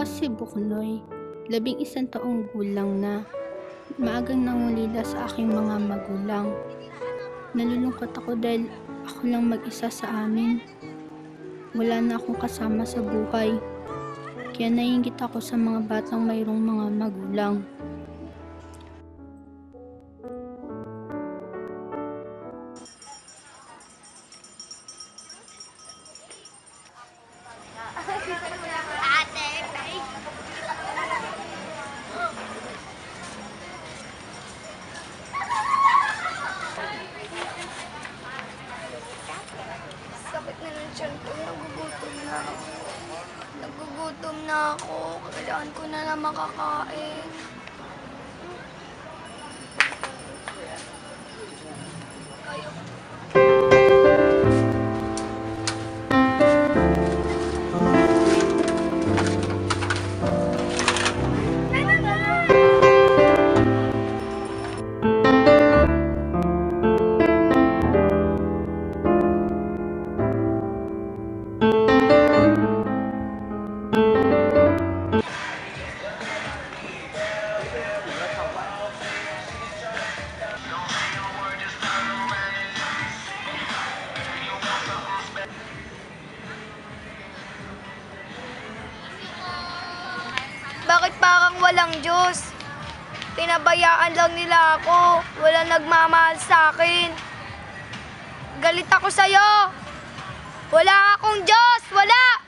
si Buknoy, 11 taong gulang na. Maagang nangulila sa aking mga magulang. Nalulungkot ako dahil ako lang mag-isa sa amin. Wala na akong kasama sa buhay. Kaya naiinggit ako sa mga batang mayroong mga magulang. Sakit na ng tiyan ko, nagugutom na ako. Nagugutom na ako, kailangan ko na lang makakain. Bakit parang walang Diyos? Pinabayaan lang nila ako. Walang nagmamahal sa akin. Galit ako sa'yo. Wala akong Diyos! Wala!